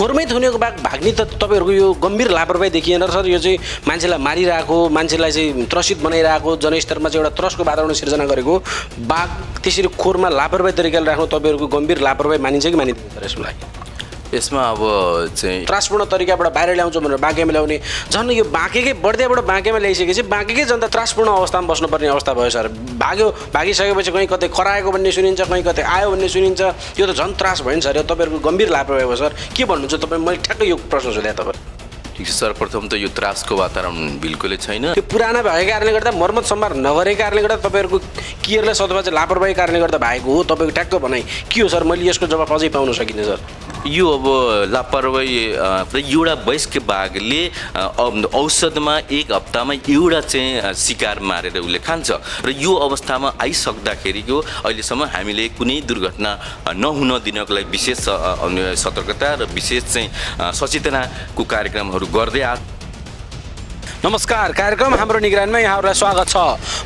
खोरमै थुनेको बाघ भाग्ने त तपाईँहरूको यो गम्भीर लापरवाही देखिएन सर। यो चाहिँ मान्छेलाई मारिरहेको, मान्छेलाई चाहिँ त्रसित बनाइरहेको, जनस्तरमा चाहिँ एउटा त्रसको वातावरण सिर्जना गरेको बाघ त्यसरी खोरमा लापरवाही तरिकाले राख्नु तपाईँहरूको गम्भीर लापरवाही मानिन्छ कि मानिँदैन सर? यसको लागि यसमा अब चाहिँ त्रासपूर्ण तरिकाबाट बाहिर ल्याउँछ भनेर बाँकेमा ल्याउने, झन् यो बाँकेकै बर्दियाबाट बाँकेमा ल्याइसकेपछि बाँकेकै जनता त्रासपूर्ण अवस्थामा बस्नुपर्ने अवस्था भयो सर। भागिसकेपछि कहीँ कतै खराएको भन्ने सुनिन्छ, कहीँ कतै आयो भन्ने सुनिन्छ। यो त झन् त्रास भयो नि सर। यो तपाईँहरूको गम्भीर लापरवाही भयो सर। के भन्नुहुन्छ तपाईँ? मैले ठ्याक्कै यो प्रश्न सोधेँ तपाईँ। ठिक छ सर, प्रथम त यो त्रासको वातावरण बिल्कुलै छैन। त्यो पुराना भएको कारणले गर्दा, मर्मत सम्भार नगरेको कारणले गर्दा, तपाईँहरूको केयरलेस अथवा चाहिँ लापरवाही कारणले गर्दा भएको हो। तपाईँको ठ्याक्क भनाइ के हो सर? मैले यसको जवाफ अझै पाउन सकिनँ सर। यो अब लापरवाही एउटा वयस्क बाघले औषधमा एक हप्तामा एउटा चाहिँ शिकार मारेर उसले खान्छ र यो अवस्थामा आइसक्दाखेरिको अहिलेसम्म हामीले कुनै दुर्घटना नहुन दिनको लागि विशेष सतर्कता र विशेष चाहिँ सचेतनाको कार्यक्रमहरू गर्दै नमस्कार, कार्यक्रम हाम्रो निगरानीमा यहाँहरूलाई स्वागत छ।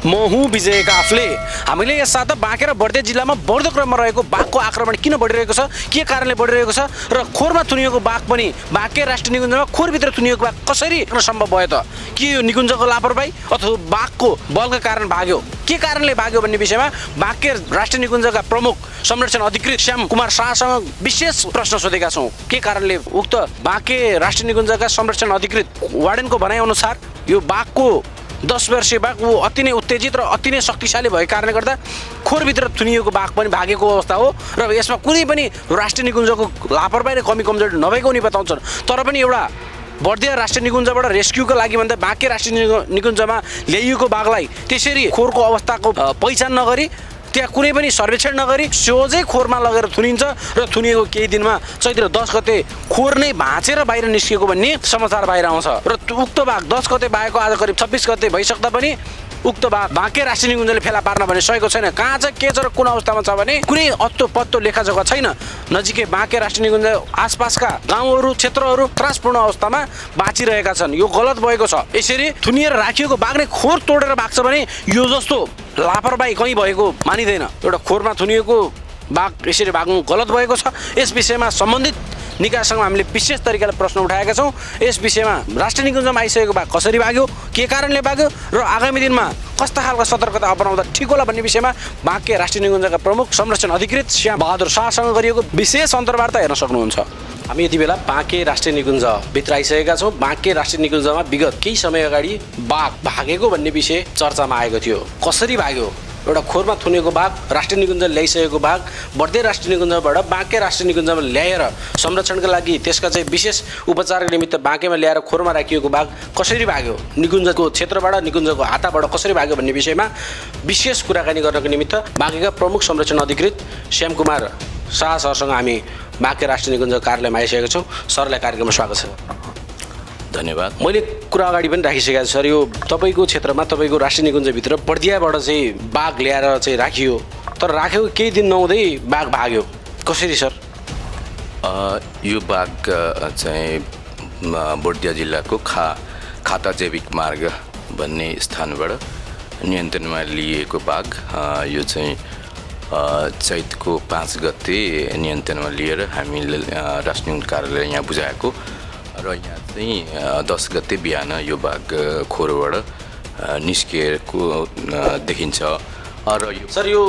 म हुँ विजय काफले। हामीले यस साता बाँके र बर्दिया जिल्लामा बढ्दो क्रममा रहेको बाघको आक्रमण किन बढिरहेको छ, के कारणले बढिरहेको छ र खोरमा थुनिएको बाघ पनि बाँके राष्ट्रिय निकुञ्जमा खोरभित्र थुनिएको बाघ कसरी सम्भव भयो त? के यो निकुञ्जको लापरवाही अथवा बाघको बलका कारण भाग्यो? के कारणले भाग्यो भन्ने विषयमा बाँके राष्ट्रिय निकुञ्जका प्रमुख संरक्षण अधिकृत श्याम कुमार शाहसँग विशेष प्रश्न सोधेका छौँ। के कारणले उक्त बाँके राष्ट्रिय निकुञ्जका संरक्षण अधिकृत वार्डेनको भनाइअनुसार यो बाघको 10 वर्षीय बाघ ऊ अति नै उत्तेजित र अति नै शक्तिशाली भएको कारणले गर्दा खोरभित्र थुनिएको बाघ पनि भागेको अवस्था हो र यसमा कुनै पनि राष्ट्रिय निकुञ्जको लापरवाही र कमी कमजोरी नभएको उनी बताउँछन्। तर पनि एउटा बर्दिया राष्ट्रिय निकुञ्जबाट रेस्क्युको लागि भन्दा बाँके राष्ट्रिय निकुञ्जमा ल्याइएको बाघलाई त्यसरी खोरको अवस्थाको पहिचान नगरी, त्यहाँ कुनै पनि सर्वेक्षण नगरी सोझै खोरमा लगेर थुनिन्छ र थुनिएको केही दिनमा चैत्र 10 गते खोर नै भाँचेर बाहिर निस्किएको भन्ने समाचार बाहिर आउँछ र उक्त बाघ 10 गते बाहेको आज करिब 26 गते भइसक्दा पनि उक्त बाघ बाँके राष्ट्रिय निकुञ्जले फेला पार्न भने सकेको छैन। कहाँ छ, के छ र कुन अवस्थामा छ भने कुनै अत्तो पत्तो लेखाजोखा छैन। नजिकै बाँके राष्ट्रिय निकुञ्ज आसपासका गाउँहरू, क्षेत्रहरू त्रासपूर्ण अवस्थामा बाँचिरहेका छन्। यो गलत भएको छ। यसरी थुनिएर राखिएको बाघ नै खोर तोडेर भाग्छ भने यो जस्तो लापरवाही कहीँ भएको मानिँदैन। एउटा खोरमा थुनिएको बाघ यसरी भाग्नु गलत भएको छ। यस विषयमा सम्बन्धित निकायसँग हामीले विशेष तरिकाले प्रश्न उठाएका छौँ। यस विषयमा राष्ट्रिय निकुञ्जमा आइसकेको बाघ कसरी भाग्यो, के कारणले भाग्यो र आगामी दिनमा कस्ता खालको सतर्कता अपनाउँदा ठिक होला भन्ने विषयमा बाँके राष्ट्रिय निकुञ्जका प्रमुख संरक्षण अधिकृत श्याम बहादुर शाहसँग गरिएको विशेष अन्तर्वार्ता हेर्न सक्नुहुन्छ। हामी यति बेला बाँके राष्ट्रिय निकुञ्जभित्र आइसकेका छौँ। बाँके राष्ट्रिय निकुञ्जमा विगत केही समय अगाडि बाघ भागेको भन्ने विषय चर्चामा आएको थियो। कसरी भाग्यो? एउटा खोरमा थुनेको बाघ, राष्ट्रिय निकुञ्ज ल्याइसकेको बाघ बर्दिया राष्ट्रिय निकुञ्जबाट बाँके राष्ट्रिय निकुञ्जमा ल्याएर संरक्षणका लागि त्यसका चाहिँ विशेष उपचारको निमित्त बाँकेमा ल्याएर खोरमा राखिएको बाघ कसरी भाग्यो, निकुञ्जको क्षेत्रबाट, निकुञ्जको हाताबाट कसरी भाग्यो भन्ने विषयमा विशेष कुराकानी गर्नको निमित्त बाँकेका प्रमुख संरक्षण अधिकृत श्याम कुमार शाह सरसँग हामी बाँके राष्ट्रिय निकुञ्ज कार्यालयमा आइसकेका छौँ। सरलाई कार्यक्रममा स्वागत छ। धन्यवाद। मैले कुरा अगाडि पनि राखिसकेको छु सर, यो तपाईँको क्षेत्रमा तपाईँको राष्ट्रिय निकुञ्जभित्र बर्दियाबाट चाहिँ बाघ ल्याएर चाहिँ राखियो, तर राखेको केही दिन नहुँदै बाघ भाग्यो। कसरी सर? यो बाघ चाहिँ बर्दिया जिल्लाको खाता जैविक मार्ग भन्ने स्थानबाट नियन्त्रणमा लिएको बाघ। यो चाहिँ चैतको 5 गते नियन्त्रणमा लिएर हामीले राष्ट्रिय निकुञ्ज कार्यालय यहाँ बुझाएको र यहाँ चाहिँ 10 गते बिहान यो बाघ खोरबाट निस्किएको देखिन्छ। र यो सर, यो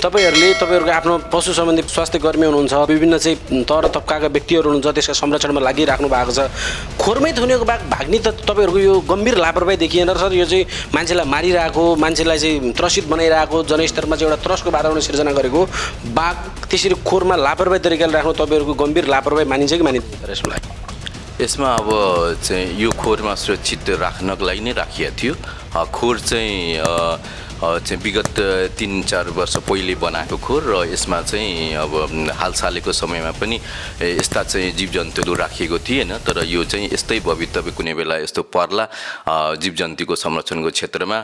तपाईँहरूको आफ्नो पशु सम्बन्धी स्वास्थ्य कर्मी हुनुहुन्छ, विभिन्न चाहिँ तर तबकाका व्यक्तिहरू हुनुहुन्छ, त्यसका संरक्षणमा लागिराख्नु भएको छ। खोरमै थुनेको बाघ भाग्ने त तपाईँहरूको यो गम्भीर लापरवाही देखिएन सर? यो चाहिँ मान्छेलाई मारिरहेको, मान्छेलाई चाहिँ त्रसित बनाइरहेको, जनस्तरमा चाहिँ एउटा त्रसको वातावरण सिर्जना गरेको बाघ त्यसरी खोरमा लापरवाही तरिकाले राख्नु तपाईँहरूको गम्भीर लापरवाही मानिन्छ कि मानिँदैन सर? यसको लागि यसमा अब चाहिँ यो खोरमा सुरक्षित राख्नको लागि नै राखिएको थियो। खोर चाहिँ विगत 3-4 वर्ष पहिले बनाएको खोर र यसमा चाहिँ अब हालसालैको समयमा पनि यस्ता चाहिँ जीवजन्तुहरू राखिएको थिएन। तर यो चाहिँ यस्तै भविष्य कुनै बेला यस्तो पर्ला जीवजन्तुको संरक्षणको क्षेत्रमा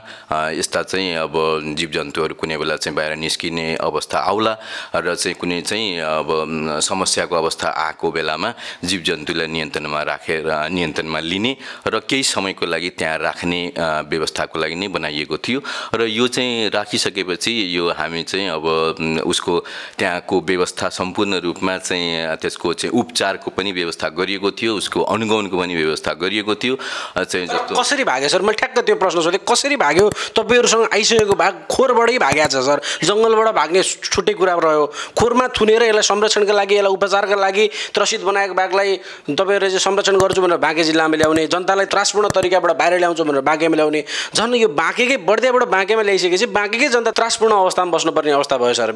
यस्ता चाहिँ अब जीवजन्तुहरू कुनै बेला चाहिँ बाहिर निस्किने अवस्था आउला र चाहिँ कुनै चाहिँ अब समस्याको अवस्था आएको बेलामा जीवजन्तुलाई नियन्त्रणमा राखेर नियन्त्रणमा लिने र केही समयको लागि त्यहाँ राख्ने व्यवस्थाको लागि नै बनाइएको थियो। र यो चाहिँ राखिसकेपछि यो हामी चाहिँ अब उसको त्यहाँको व्यवस्था सम्पूर्ण रूपमा चाहिँ त्यसको चाहिँ उपचारको पनि व्यवस्था गरिएको थियो, उसको अनुगमनको पनि व्यवस्था गरिएको थियो चाहिँ जस्तो। कसरी भाग्यो सर? मैले ठ्याक्क त्यो प्रश्न सोधेँ, कसरी भाग्यो? तपाईँहरूसँग आइसकेको भाग खोरबाटै भागेको छ सर, जङ्गलबाट भाग्ने छुट्टै कुरा रह्यो। खोरमा थुनेर यसलाई संरक्षणका लागि, यसलाई उपचारका लागि त्रसित बनाएको बाघलाई तपाईँहरूले चाहिँ संरक्षण गर्छु भनेर बाँके जिल्लामा ल्याउने, जनतालाई त्रासपूर्ण तरिकाबाट बाहिर ल्याउँछु भनेर बाँकेमा ल्याउने, झन् यो बाँकेकै बर्दियाबाट बाँकेमा ल्याइसकेपछि बाँकेकै जनता त्रासपूर्ण अवस्थामा बस्नुपर्ने अवस्था भयो सर।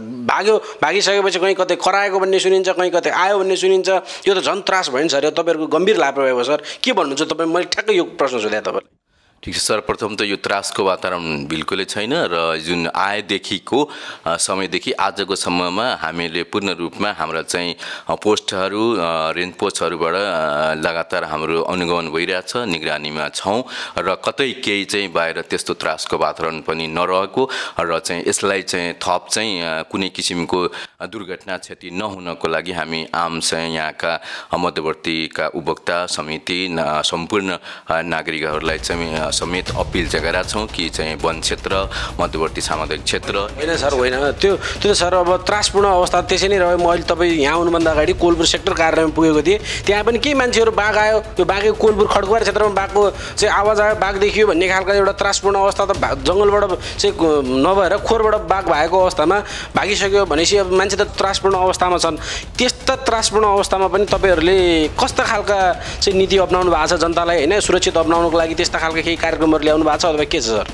भागिसकेपछि कहीँ कतै कराएको भन्ने सुनिन्छ, कहीँ कतै आयो भन्ने सुनिन्छ, यो त झन् त्रास भयो नि सर। यो तपाईँहरूको गम्भीर लापरवाही भयो सर। के भन्नुहुन्छ तपाईँ? मैले ठ्याक्कै यो प्रश्न सोधेँ तपाईँलाई। ठिक छ, सर्वप्रथम त यो त्रासको वातावरण बिल्कुलै छैन र जुन आएदेखिको समयदेखि आजको सम्ममा हामीले पूर्ण रूपमा हाम्रा चाहिँ पोस्टहरू रेन्ज पोस्टहरूबाट लगातार हाम्रो अनुगमन भइरहेछ, निगरानीमा छौँ र कतै केही चाहिँ बाहिर त्यस्तो त्रासको वातावरण पनि नरहेको र चाहिँ यसलाई चाहिँ थप चाहिँ कुनै किसिमको दुर्घटना क्षति नहुनको लागि हामी आम चाहिँ यहाँका मध्यवर्तीका उपभोक्ता समिति सम्पूर्ण नागरिकहरूलाई चाहिँ समेत अपिल चाहिँ गरेका छौँ कि चाहिँ वन क्षेत्र, मध्यवर्ती सामुदायिक क्षेत्र। होइन सर, होइन त्यो त सर अब त्रासपूर्ण अवस्था त्यसै नै रह्यो। म अहिले तपाईँ यहाँ आउनुभन्दा अगाडि कोलपुर सेक्टर कार्यालयमा पुगेको थिएँ, त्यहाँ पनि केही मान्छेहरू बाघ आयो, त्यो बाघको कोलपुर खड्कुवार क्षेत्रमा बाघको चाहिँ आवाज आयो, बाघ देखियो भन्ने खालको एउटा त्रासपूर्ण अवस्था त जङ्गलबाट चाहिँ नभएर खोरबाट बाघ भएको अवस्थामा भागिसक्यो भनेपछि अब मान्छे त त्रासपूर्ण अवस्थामा छन्। त्यस्ता त्रासपूर्ण अवस्थामा पनि तपाईँहरूले कस्ता खालका चाहिँ नीति अप्नाउनु भएको छ जनतालाई होइन सुरक्षित अप्नाउनुको लागि? त्यस्ता खालका केही कार्यक्रमहरू ल्याउनु भएको छ अथवा के छ सर?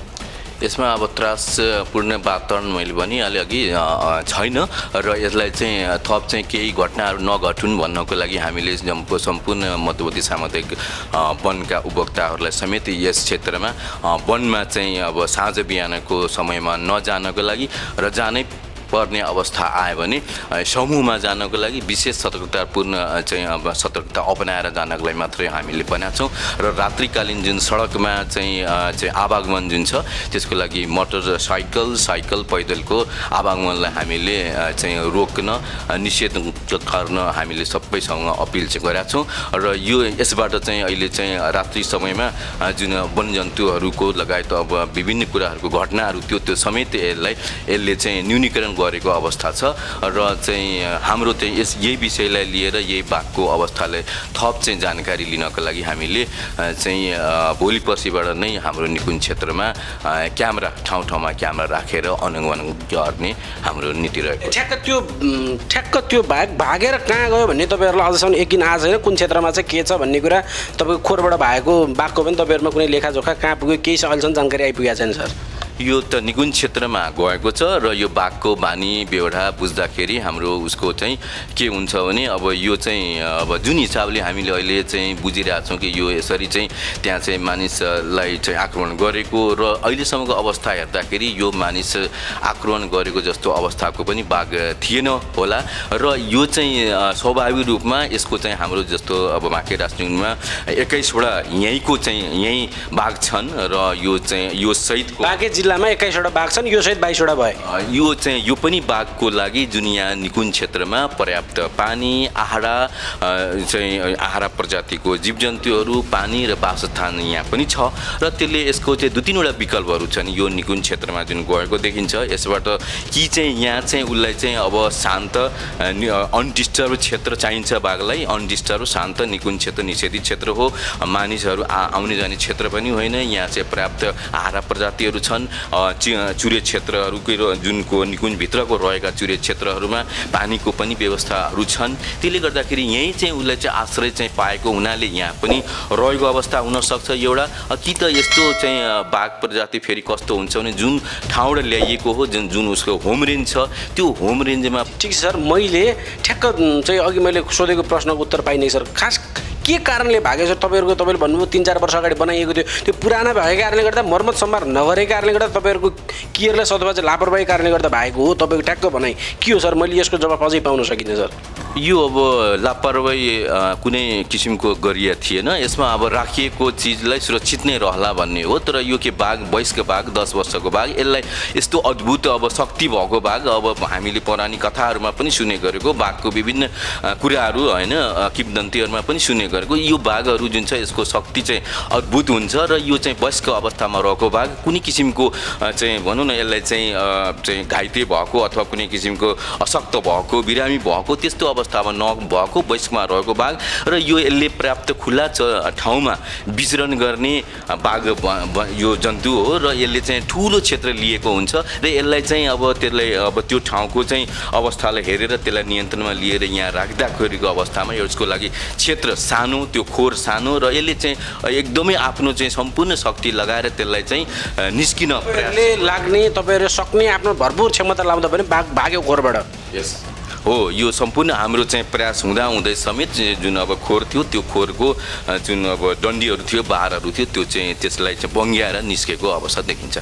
यसमा अब त्रासपूर्ण वातावरण मैले भनिहालेँ अघि छैन र यसलाई चाहिँ थप चाहिँ केही घटनाहरू नघटुन् भन्नको लागि हामीले सम्पूर्ण मध्यवर्ती सामुदायिक वनका उपभोक्ताहरूलाई समेत यस क्षेत्रमा वनमा चाहिँ अब साँझ बिहानको समयमा नजानको लागि र जानै पर्ने अवस्था आयो भने समूहमा जानको लागि विशेष सतर्कतापूर्ण चाहिँ अब सतर्कता अपनाएर जानको लागि मात्रै हामीले भनेका छौँ र रात्रिकालीन जुन सडकमा चाहिँ आवागमन जुन छ त्यसको लागि मोटरसाइकल पैदलको आवागमनलाई हामीले चाहिँ रोक्न निषेध गर्न हामीले सबैसँग अपिल चाहिँ गरेका छौँ र यो यसबाट चाहिँ अहिले चाहिँ रात्रि समयमा जुन वन्यजन्तुहरूको लगायत अब विभिन्न कुराहरूको घटनाहरू त्यो समेत यसले चाहिँ न्यूनीकरण गरेको अवस्था छ र चाहिँ हाम्रो चाहिँ यही विषयलाई लिएर यही बाघको अवस्थालाई थप चाहिँ जानकारी लिनको लागि हामीले चाहिँ भोलि पर्सिबाट नै हाम्रो निकुञ्ज क्षेत्रमा क्यामेरा ठाउँ क्यामेरा राखेर अनुगमन गर्ने हाम्रो नीति रहेको छ। ठ्याक्क त्यो भागेर कहाँ गयो भन्ने तपाईँहरूलाई अझसम्म यकिन आएको छैन कुन क्षेत्रमा चाहिँ के छ भन्ने कुरा? तपाईँको खोरबाट भागेको बाघको पनि तपाईँहरूमा कुनै लेखाजोखा कहाँ पुग्यो केही अहिलेसम्म जानकारी आइपुगेको छैन सर? यो त निकुञ्ज क्षेत्रमा गएको छ र यो बाघको बानी बेहोरा बुझ्दाखेरि हाम्रो उसको चाहिँ के हुन्छ भने अब यो चाहिँ अब जुन हिसाबले हामीले अहिले चाहिँ बुझिरहेछौँ कि यो यसरी चाहिँ त्यहाँ चाहिँ मानिसलाई चाहिँ आक्रमण गरेको र अहिलेसम्मको अवस्था हेर्दाखेरि यो मानिस आक्रमण गरेको जस्तो अवस्थाको पनि बाघ थिएन होला र यो चाहिँ स्वाभाविक रूपमा यसको चाहिँ हाम्रो जस्तो अब बाँके राष्ट्रियमा 21वटा यहीँ बाघ छन् र यो चाहिँ यो सहितको बाँके जिल्लामा 21वटा बाघ छन्, यो सहित 22वटा भयो। यो पनि बाघको लागि जुन यहाँ निकुञ्ज क्षेत्रमा पर्याप्त पानी आहारा प्रजातिको जीवजन्तुहरू पानी र वासस्थान यहाँ पनि छ र त्यसले यसको चाहिँ 2-3वटा विकल्पहरू छन्। यो निकुञ्ज क्षेत्रमा जुन गएको देखिन्छ यसबाट कि चाहिँ यहाँ चाहिँ उसलाई चाहिँ अब शान्त अनडिस्टर्ब क्षेत्र चाहिन्छ बाघलाई, अनडिस्टर्ब शान्त निकुञ्ज क्षेत्र निषेधित क्षेत्र हो, मानिसहरू आउने जाने क्षेत्र पनि होइन, यहाँ चाहिँ पर्याप्त आहारा प्रजातिहरू छन्। चुरे क्षेत्रहरूको जुनको निकुञ्जभित्रको रहेका चुरे क्षेत्रहरूमा पानीको पनि व्यवस्थाहरू छन्। त्यसले गर्दाखेरि यहीँ चाहिँ उसलाई चाहिँ आश्रय चाहिँ पाएको हुनाले यहाँ पनि रहेको अवस्था हुनसक्छ एउटा। कि त यस्तो चाहिँ बाघ प्रजाति फेरि कस्तो हुन्छ भने जुन ठाउँबाट ल्याइएको हो जुन उसको होम रेन्ज छ त्यो होम रेन्जमा। ठिक छ सर, मैले ठ्याक्क चाहिँ अघि मैले सोधेको प्रश्नको उत्तर पाइनँ सर। खास के कारणले भाग्यो सर? तपाईँले भन्नुभयो 3-4 वर्ष अगाडि बनाइएको थियो, त्यो पुराना भएको कारणले गर्दा मर्मत सम्भार नगरेको कारणले गर्दा तपाईँहरूको केयरलेस अथवा चाहिँ लापरवाही कारणले गर्दा भएको हो? तपाईँको ठ्याक्क भनाइ के हो सर? मैले यसको जवाफ अझै पाउन सकिनँ सर। यो अब लापरवाही कुनै किसिमको गरिया थिएन, यसमा अब राखिएको चिजलाई सुरक्षित नै रहला भन्ने हो। तर यो के बाघ वयस्क बाघ 10 वर्षको बाघ यसलाई यस्तो अद्भुत अब शक्ति भएको बाघ अब हामीले पौराणिक कथाहरूमा पनि सुने गरेको बाघको विभिन्न कुराहरू होइन किंवदन्तीहरूमा पनि सुने गरेको यो बाघहरू जुन छ यसको शक्ति चाहिँ अद्भुत हुन्छ र यो चाहिँ वयस्क अवस्थामा रहेको बाघ कुनै किसिमको चाहिँ भनौँ न यसलाई चाहिँ घाइते भएको अथवा कुनै किसिमको अशक्त भएको बिरामी भएको त्यस्तो अवस्थामा नभएको वयस्कमा रहेको बाघ र यो यसले पर्याप्त खुला ठाउँमा विचरण गर्ने बाघ यो जन्तु हो र यसले चाहिँ ठुलो क्षेत्र लिएको हुन्छ र यसलाई चाहिँ अब त्यसलाई अब त्यो ठाउँको चाहिँ अवस्थालाई हेरेर त्यसलाई नियन्त्रणमा लिएर यहाँ राख्दाखेरिको अवस्थामा यसको लागि क्षेत्र सानो त्यो खोर सानो र यसले चाहिँ एकदमै आफ्नो चाहिँ सम्पूर्ण शक्ति लगाएर त्यसलाई चाहिँ निस्किन प्रयासले लाग्ने तपाईँहरू सक्ने आफ्नो भरपुर क्षमता लाउँदा पनि बाघ भाग्यो खोरबाट। यस हो यो सम्पूर्ण हाम्रो चाहिँ प्रयास हुँदै समेत जुन अब खोर थियो त्यो खोरको जुन अब डन्डीहरू थियो बारहरू थियो त्यो चाहिँ त्यसलाई चाहिँ बङ्ग्याएर निस्केको अवस्था देखिन्छ।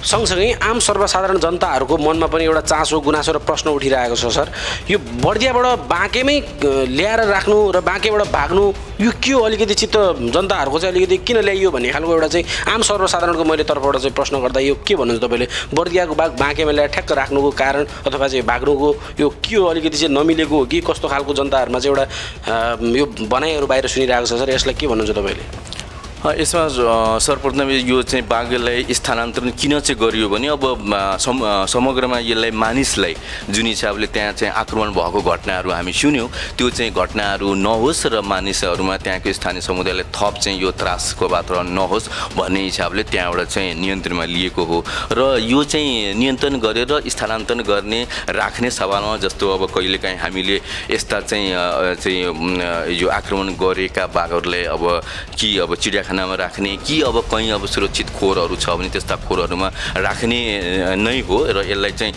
सँगसँगै आम सर्वसाधारण जनताहरूको मनमा पनि एउटा चासो गुनासो र प्रश्न उठिरहेको छ सर, यो बर्दियाबाट बाँकेमै ल्याएर राख्नु र बाँकेबाट भाग्नु यो के हो? अलिकति चित्त जनताहरूको चाहिँ अलिकति किन ल्याइयो भन्ने खालको एउटा चाहिँ आम सर्वसाधारणको मैले तर्फबाट चाहिँ प्रश्न गर्दा यो के भन्नुहुन्छ तपाईँले? बर्दियाको बाघ बाँकेमा ल्याएर ठ्याक्क राख्नुको कारण अथवा चाहिँ भाग्नुको यो के हो? अलिकति चाहिँ नमिलेको हो कि कस्तो खालको जनताहरूमा चाहिँ एउटा यो भनाइहरू बाहिर सुनिरहेको छ सर, यसलाई के भन्नुहुन्छ तपाईँले? यसमा सर्वप्रथम यो चाहिँ बाघलाई स्थानान्तरण किन चाहिँ गरियो भने अब समग्रमा यसलाई मानिसलाई जुन हिसाबले त्यहाँ चाहिँ आक्रमण भएको घटनाहरू हामी सुन्यौँ त्यो चाहिँ घटनाहरू नहोस् र मानिसहरूमा त्यहाँको स्थानीय समुदायलाई थप चाहिँ यो त्रासको वातावरण नहोस् भन्ने हिसाबले त्यहाँबाट चाहिँ नियन्त्रणमा लिएको हो र यो चाहिँ नियन्त्रण गरेर स्थानान्तरण गर्ने राख्ने सवालमा जस्तो अब कहिलेकाहीँ हामीले यस्ता चाहिँ यो आक्रमण गरेका बाघहरूलाई अब कि अब चिडियाखानामा राख्ने कि अब कहीँ अब सुरक्षित खोरहरू छ भने त्यस्ता खोरहरूमा राख्ने नै हो र यसलाई चाहिँ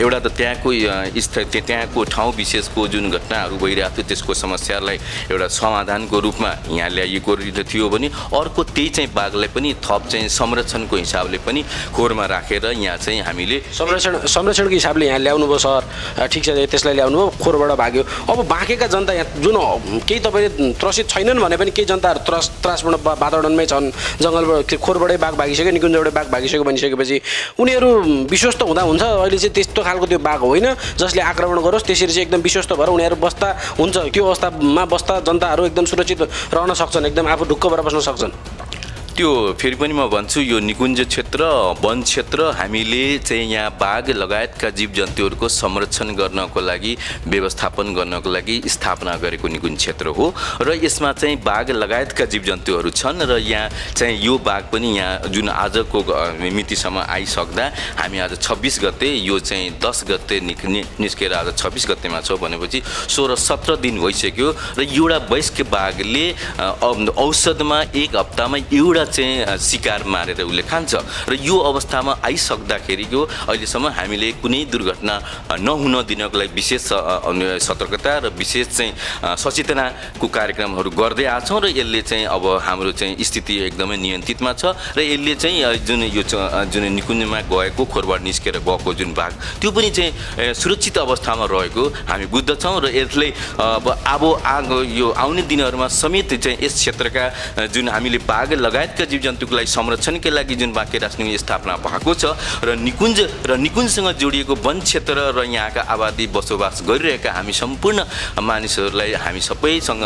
एउटा त त्यहाँको ठाउँ विशेषको जुन घटनाहरू भइरहेको थियो त्यसको समस्यालाई एउटा समाधानको रूपमा यहाँ ल्याइएको थियो भने अर्को त्यही चाहिँ बाघलाई पनि थप चाहिँ संरक्षणको हिसाबले पनि खोरमा राखेर यहाँ चाहिँ हामीले संरक्षणको हिसाबले यहाँ ल्याउनु भयो सर, ठिक छ, त्यसलाई ल्याउनु भयो, खोरबाट भाग्यो। अब बाँकेका जनता यहाँ जुन केही तपाईँले त्रसित छैनन् भने पनि केही जनताहरू त्रासपूर्ण वातावरणमै छन्, जङ्गलबाट खोरबाटै बाघ भागिसक्यो, निकुञ्जबाटै बाघ भागिसक्यो भनिसकेपछि उनीहरू विश्वस्त हुँदा हुन्छ। अहिले चाहिँ त्यस्तो खालको त्यो बाघ होइन जसले आक्रमण गरोस्, त्यसरी चाहिँ एकदम विश्वस्त भएर उनीहरू बस्दा हुन्छ, त्यो अवस्थामा बस्दा जनताहरू एकदम सुरक्षित रहन सक्छन्, एकदम आफू ढुक्क भएर बस्न सक्छन्। त्यो फेरि पनि म भन्छु यो निकुञ्ज क्षेत्र वन क्षेत्र हामीले चाहिँ यहाँ बाघ लगायतका जीवजन्तुहरूको संरक्षण गर्नको लागि व्यवस्थापन गर्नको लागि स्थापना गरेको निकुञ्ज क्षेत्र हो र यसमा चाहिँ बाघ लगायतका जीवजन्तुहरू छन् र यहाँ चाहिँ यो बाघ पनि यहाँ जुन आजको मितिसम्म आइसक्दा हामी आज 26 गते यो चाहिँ 10 गते निस्केर आज 26 गतेमा छ भनेपछि 16-17 दिन भइसक्यो र एउटा वयस्क बाघले औषधमा एक हप्तामा एउटा चाहिँ शिकार मारेर उसले खान्छ र यो अवस्थामा आइसक्दाखेरिको अहिलेसम्म हामीले कुनै दुर्घटना नहुन दिनको लागि विशेष सतर्कता र विशेष चाहिँ सचेतनाको कार्यक्रमहरू गर्दै आछौँ र यसले चाहिँ अब हाम्रो चाहिँ स्थिति एकदमै नियन्त्रितमा छ र यसले चाहिँ जुन निकुञ्जमा गएको खोरबाट निस्केर गएको जुन बाघ त्यो पनि चाहिँ सुरक्षित अवस्थामा रहेको हामी बुझ्दछौँ र यसले अब यो आउने दिनहरूमा समेत चाहिँ यस क्षेत्रका जुन हामीले बाघ लगायत जीवजन्तुको लागि संरक्षणकै लागि जुन बाँके राख्ने स्थापना भएको छ र निकुञ्जसँग जोडिएको वन क्षेत्र र यहाँका आबादी बसोबास गरिरहेका हामी सम्पूर्ण मानिसहरूलाई हामी सबैसँग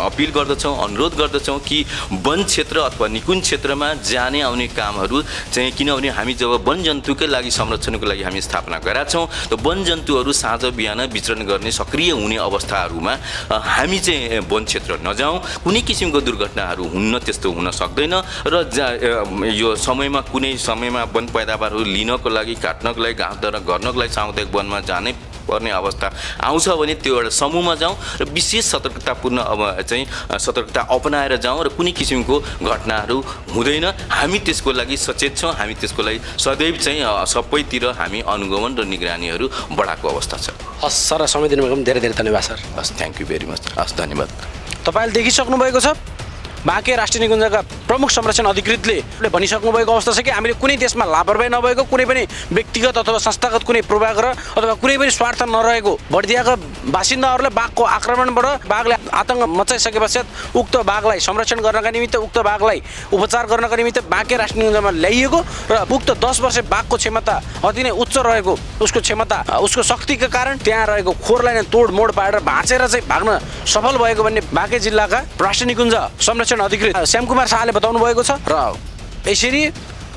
अपिल गर्दछौँ, अनुरोध गर्दछौँ कि वन क्षेत्र अथवा निकुञ्ज क्षेत्रमा जाने आउने कामहरू चाहिँ किनभने हामी जब वन जन्तुकै लागि संरक्षणको लागि हामी स्थापना गरेका छौँ त वन जन्तुहरू साँझ बिहान विचरण गर्ने सक्रिय हुने अवस्थाहरूमा हामी चाहिँ वन क्षेत्र नजाउँ, कुनै किसिमको दुर्घटनाहरू हुन्न त्यस्तो हुन सक्दैन र यो समयमा कुनै समयमा वन पैदावारहरू लिनको लागि काट्नको लागि घाँसदारा गर्नको लागि सामुदायिक वनमा जानै पर्ने अवस्था आउँछ भने त्यो एउटा समूहमा जाउँ र विशेष सतर्कतापूर्ण अब चाहिँ सतर्कता अपनाएर जाउँ र कुनै किसिमको घटनाहरू हुँदैन। हामी त्यसको लागि सचेत छौँ, हामी त्यसको लागि सदैव चाहिँ सबैतिर हामी अनुगमन र निगरानीहरू बढाएको अवस्था छ। हस् सर, समय दिनुभएको धेरै धेरै धन्यवाद सर। हस्, थ्याङ्क यू भेरी मच। हस्, धन्यवाद। तपाईँले देखिसक्नु भएको छ बाँके राष्ट्रिय निकुञ्जका प्रमुख संरक्षण अधिकृतले भनिसक्नु भएको अवस्था छ कि हामीले कुनै देशमा लापरवाही नभएको, कुनै पनि व्यक्तिगत अथवा संस्थागत कुनै पूर्वाग्रह अथवा कुनै पनि स्वार्थ नरहेको बर्दियाका बासिन्दाहरूले बाघको आक्रमणबाट बाघले आतंक मचाइसके पश्चात उक्त बाघलाई संरक्षण गर्नका निमित्त, उक्त बाघलाई उपचार गर्नका निमित्त बाँके राष्ट्रिय निकुञ्जमा ल्याइएको र उक्त 10 वर्षे बाघको क्षमता अति नै उच्च रहेको, उसको क्षमता, उसको शक्तिका कारण त्यहाँ रहेको खोरलाई नै तोडमोड पारेर भाँचेर चाहिँ भाग्न सफल भएको भन्ने बाँके जिल्लाका राष्ट्रिय निकुञ्ज संरक्षण अधिकृत श्यामकुमार शाहले बताउनु भएको छ। र यसरी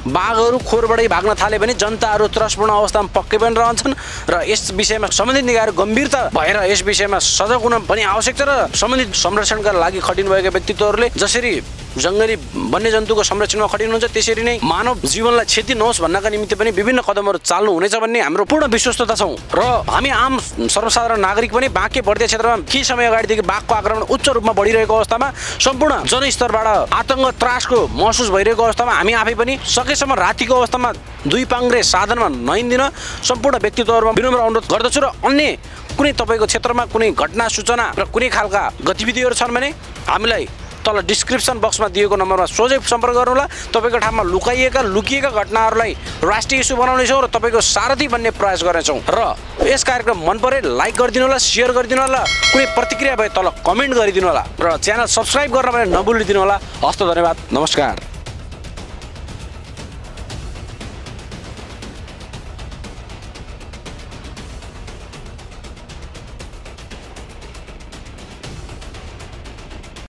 बाघहरू खोरबाटै भाग्न थाले भने जनताहरू त्रसपूर्ण अवस्थामा पक्कै पनि रहन्छन् र यस विषयमा सम्बन्धित निकायहरू गम्भीरता भएर यस विषयमा सजग हुन पनि आवश्यक छ र सम्बन्धित संरक्षणका लागि खटिनुभएका व्यक्तित्वहरूले जसरी जङ्गली वन्यजन्तुको संरक्षणमा खटिनुहुन्छ त्यसरी नै मानव जीवनलाई क्षति नहोस् भन्नका निमित्त पनि विभिन्न कदमहरू चाल्नु हुनेछ भन्ने हाम्रो पूर्ण विश्वस्तता छौँ। र हामी आम सर्वसाधारण नागरिक पनि बाँके बर्दिया क्षेत्रमा केही समय अगाडिदेखि बाघको आक्रमण उच्च रूपमा बढिरहेको अवस्थामा सम्पूर्ण जनस्तरबाट आतङ्क त्रासको महसुस भइरहेको अवस्थामा हामी आफै पनि सकेसम्म रातिको अवस्थामा दुई पाङ्ग्रे साधनमा नहिँदिन सम्पूर्ण व्यक्तित्वहरूमा विनम्र अनुरोध गर्दछु। र अन्य कुनै तपाईँको क्षेत्रमा कुनै घटना सूचना र कुनै खालका गतिविधिहरू छन् भने हामीलाई तल डिस्क्रिप्सन बक्समा दिएको नम्बरमा सोझै सम्पर्क गर्नुहोला। तपाईँको ठाउँमा लुकिएका घटनाहरूलाई राष्ट्रिय इस्यु बनाउनेछौँ र तपाईँको सारथी बन्ने प्रयास गर्नेछौँ। र यस कार्यक्रम मन परे लाइक गरिदिनु होला, सेयर गरिदिनु होला, कुनै प्रतिक्रिया भए तल कमेन्ट गरिदिनु होला र च्यानल सब्सक्राइब गर्न पनि नभुलिदिनु होला। हस्त धन्यवाद, नमस्कार।